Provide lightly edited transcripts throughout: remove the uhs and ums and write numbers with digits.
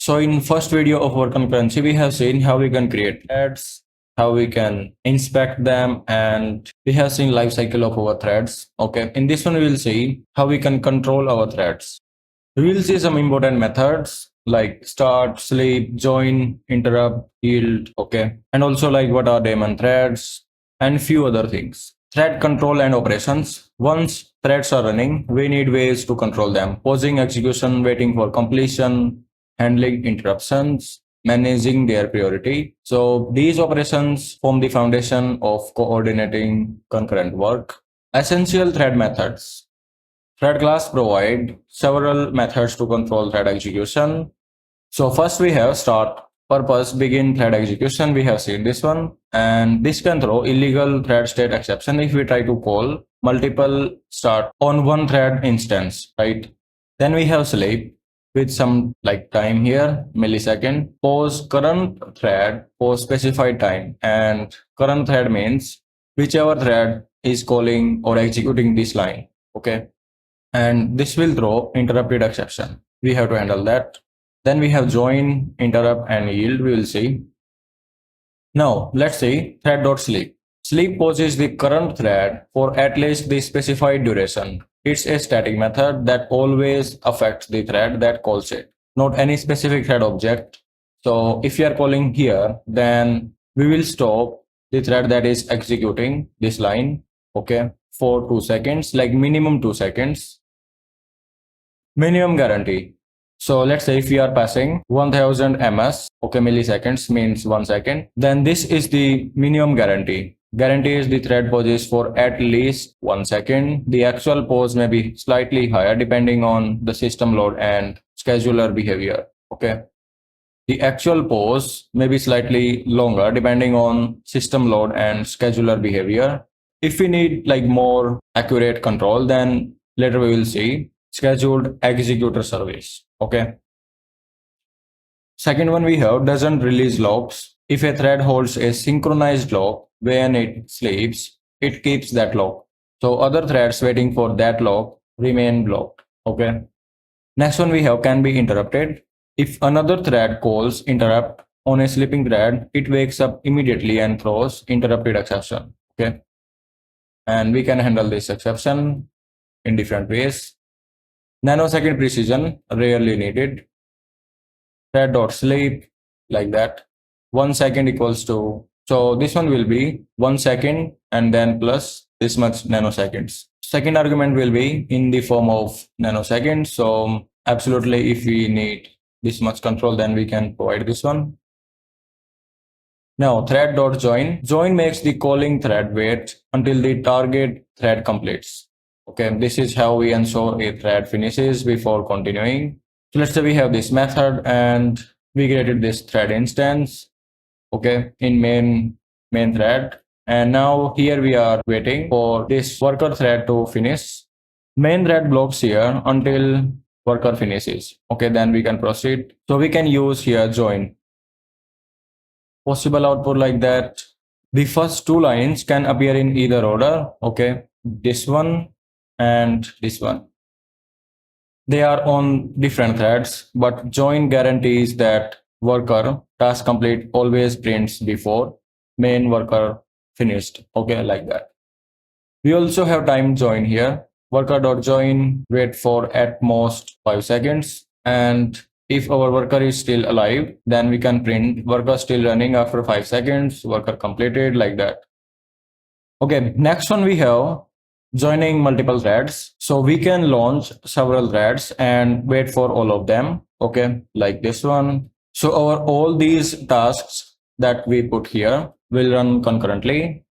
So in first video of our concurrency, we have seen how we can create threads, how we can inspect them, and we have seen life cycle of our threads. Okay, in this one we will see how we can control our threads. We will see some important methods like start, sleep, join, interrupt, yield, okay, and also like what are daemon threads and few other things. Thread control and operations. Once threads are running, we need ways to control them. Pausing execution, waiting for completion, handling interruptions, managing their priority. So these operations form the foundation of coordinating concurrent work. Essential thread methods. Thread class provide several methods to control thread execution. So first we have start, purpose, begin thread execution. We have seen this one, and this can throw illegal thread state exception if we try to call multiple start on one thread instance, right? Then we have sleep with some like time here, millisecond, pause current thread for specified time, and current thread means whichever thread is calling or executing this line, okay? And this will throw interrupted exception. We have to handle that. Then we have join, interrupt, and yield. We will see. Now let's see thread.sleep. Sleep pauses the current thread for at least the specified duration. It's a static method that always affects the thread that calls it, not any specific thread object. So if you are calling here, then we will stop the thread that is executing this line, okay, for 2 seconds, like minimum 2 seconds. Minimum guarantee. So let's say if we are passing 1000 ms, okay, milliseconds means 1 second, then this is the minimum guarantee. Guarantee is the thread pauses for at least 1 second. The actual pause may be slightly higher depending on the system load and scheduler behavior, okay. The actual pause may be slightly longer depending on system load and scheduler behavior. If we need like more accurate control, then later we will see scheduled executor service, okay. Second one we have doesn't release locks. If a thread holds a synchronized lock when it sleeps, it keeps that lock. So other threads waiting for that lock remain blocked, okay. Next one we have can be interrupted. If another thread calls interrupt on a sleeping thread, it wakes up immediately and throws interrupted exception, okay. And we can handle this exception in different ways. Nanosecond precision, rarely needed. Thread.sleep, like that. 1 second equals to, so this one will be 1 second and then plus this much nanoseconds. Second argument will be in the form of nanoseconds. So absolutely, if we need this much control, then we can provide this one. Now thread.join. Join makes the calling thread wait until the target thread completes. Okay, this is how we ensure a thread finishes before continuing. So let's say we have this method and we created this thread instance, okay, in main thread. And now here we are waiting for this worker thread to finish. Main thread blocks here until worker finishes. Okay, then we can proceed. So we can use here join. Possible output like that. The first two lines can appear in either order, okay, this one and this one. They are on different threads, but join guarantees that worker task complete always prints before main worker finished, okay, like that. We also have time join here. Worker.join wait for at most 5 seconds, and if our worker is still alive, then we can print worker still running after 5 seconds, worker completed, like that. Okay, next one we have joining multiple threads. So we can launch several threads and wait for all of them, okay, like this one. So all these tasks that we put here will run concurrently,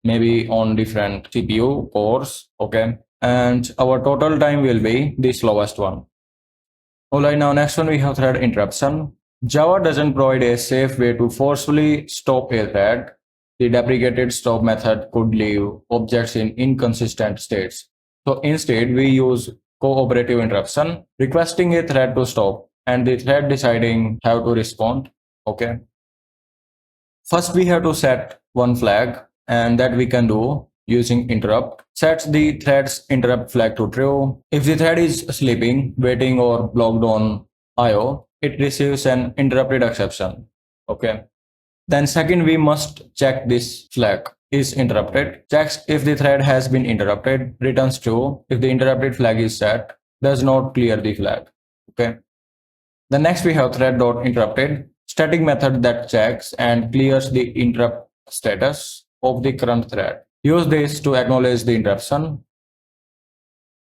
maybe on different CPU cores, okay, and our total time will be the slowest one. Alright, now next one we have thread interruption. Java doesn't provide a safe way to forcefully stop a thread. The deprecated stop method could leave objects in inconsistent states. So instead, we use cooperative interruption, requesting a thread to stop and the thread deciding how to respond, okay. First, we have to set one flag, and that we can do using interrupt. Sets the thread's interrupt flag to true. If the thread is sleeping, waiting, or blocked on IO, it receives an interrupted exception. Okay. Then second, we must check this flag is interrupted. Checks if the thread has been interrupted, returns true. If the interrupted flag is set, does not clear the flag. Okay. The next we have thread.interrupted, static method that checks and clears the interrupt status of the current thread. Use this to acknowledge the interruption.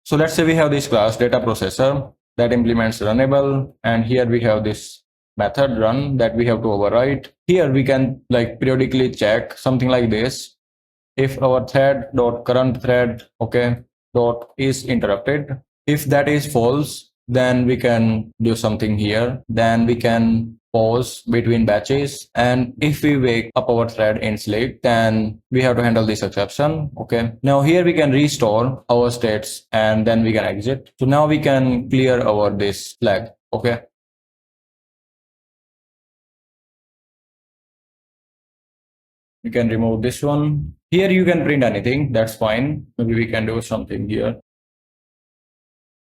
So let's say we have this class data processor that implements runnable, and here we have this method run that we have to override. Here we can like periodically check something like this. If our thread dot current thread okay dot is interrupted, if that is false, then we can do something here. Then we can pause between batches, and if we wake up our thread in sleep, then we have to handle this exception. Okay, now here we can restore our states and then we can exit. So now we can clear our this flag. Okay, you can remove this one. Here you can print anything, that's fine. Maybe we can do something here.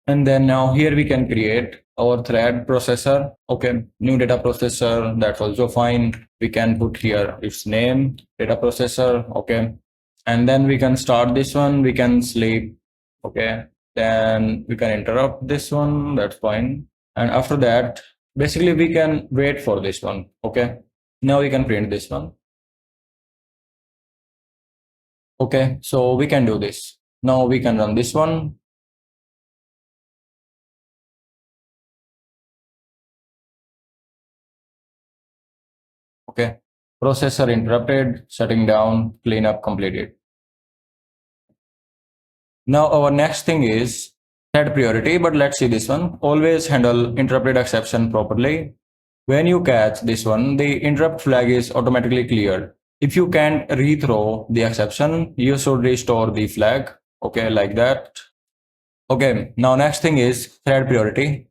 And then now here we can create our thread processor. Okay, new data processor, that's also fine. We can put here its name, data processor. Okay, and then we can start this one, we can sleep. Okay, then we can interrupt this one, that's fine. And after that, basically we can wait for this one. Okay, now we can print this one. Okay, so we can do this. Now we can run this one. Okay, processor interrupted, shutting down, cleanup completed. Now our next thing is thread priority, but let's see this one. Always handle interrupted exception properly. When you catch this one, the interrupt flag is automatically cleared. If you can't rethrow the exception, you should restore the flag. Okay, like that. Okay, now next thing is thread priority.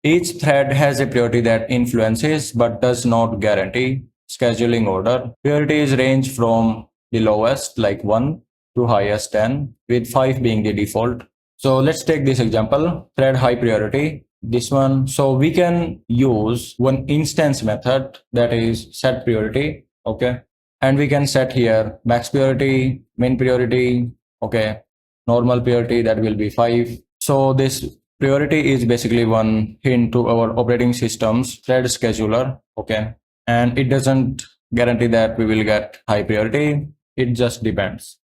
Each thread has a priority that influences but does not guarantee scheduling order. Priorities range from the lowest, like 1, to highest 10, with 5 being the default. So let's take this example, thread high priority, this one. So we can use one instance method that is set priority, okay? And we can set here max priority, min priority, okay? Normal priority, that will be 5. So this priority is basically one hint to our operating system's thread scheduler, okay? And it doesn't guarantee that we will get high priority. It just depends.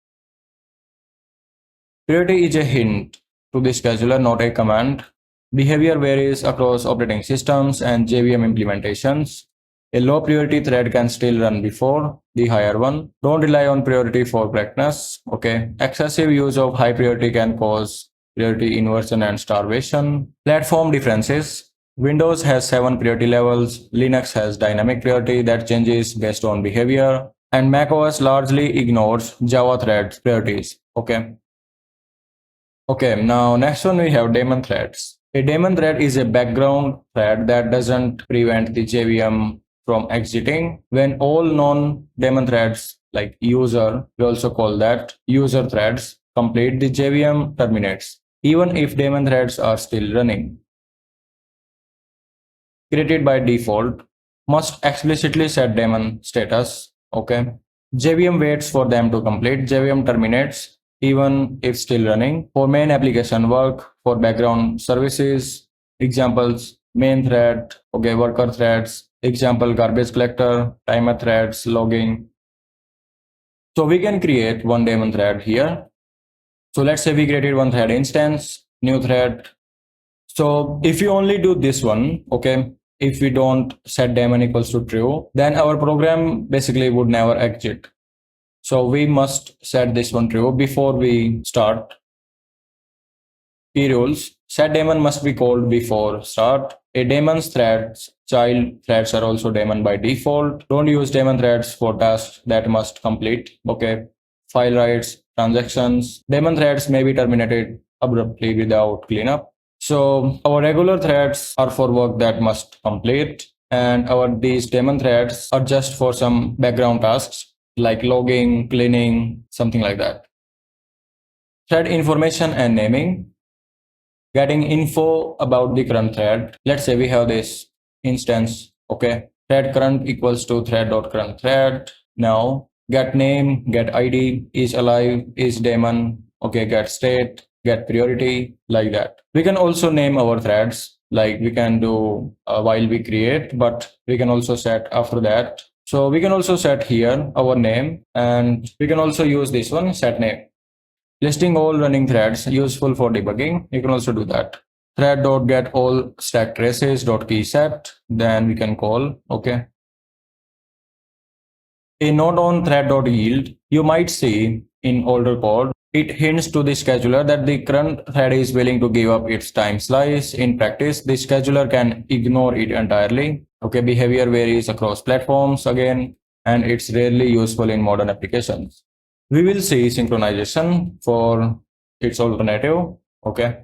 Priority is a hint to the scheduler, not a command. Behavior varies across operating systems and JVM implementations. A low priority thread can still run before the higher one. Don't rely on priority for correctness. Okay. Excessive use of high priority can cause priority inversion and starvation. Platform differences. Windows has 7 priority levels. Linux has dynamic priority that changes based on behavior. And macOS largely ignores Java threads priorities. Okay. Okay, now next one we have daemon threads. A daemon thread is a background thread that doesn't prevent the JVM from exiting. When all non-daemon threads like user, we also call that user threads, complete, the JVM terminates, even if daemon threads are still running. Created by default, must explicitly set daemon status. Okay. JVM waits for them to complete. JVM terminates even if still running. For main application work, for background services, examples, main thread, okay, worker threads, example, garbage collector, timer threads, logging. So we can create one daemon thread here. So let's say we created one thread instance, new thread. So if you only do this one, okay, if we don't set daemon equals to true, then our program basically would never exit. So we must set this one true before we start. Key rules. Set daemon must be called before start. A daemon's threads, child threads are also daemon by default. Don't use daemon threads for tasks that must complete. Okay. File writes, transactions. Daemon threads may be terminated abruptly without cleanup. So our regular threads are for work that must complete, and these daemon threads are just for some background tasks like logging, cleaning, something like that. Thread information and naming. getting info about the current thread. Let's say we have this instance, okay, thread current equals to thread.current thread. Now get name, get ID, is alive, is daemon, okay, get state, get priority, like that. We can also name our threads, like we can do while we create, but we can also set after that. So we can also set here our name, and we can also use this one, set name. Listing all running threads, useful for debugging. You can also do that. Thread.get all stack traces dot key set. Then we can call, okay. A node on thread.yield, you might see in older code, it hints to the scheduler that the current thread is willing to give up its time slice. In practice, the scheduler can ignore it entirely. Okay, behavior varies across platforms again, and it's rarely useful in modern applications. We will see synchronization for its alternative. Okay.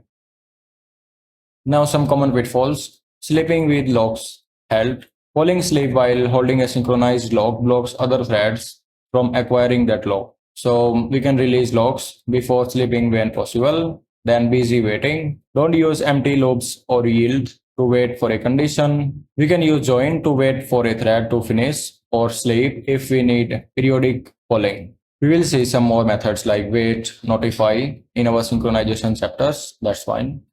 Now some common pitfalls. Sleeping with locks held. Falling asleep while holding a synchronized lock blocks other threads from acquiring that lock. So we can release locks before sleeping when possible. Then busy waiting. Don't use empty loops or yield to wait for a condition. We can use join to wait for a thread to finish or sleep if we need periodic polling. We will see some more methods like wait, notify in our synchronization chapters. That's fine.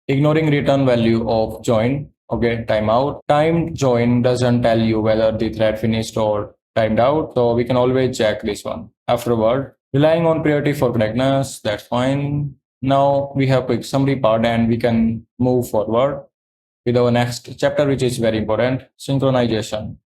Ignoring return value of join, okay, timeout. Timed join doesn't tell you whether the thread finished or timed out, so we can always check this one afterward. Relying on priority for correctness, that's fine. Now we have quick summary part and we can move forward with our next chapter, which is very important, synchronization.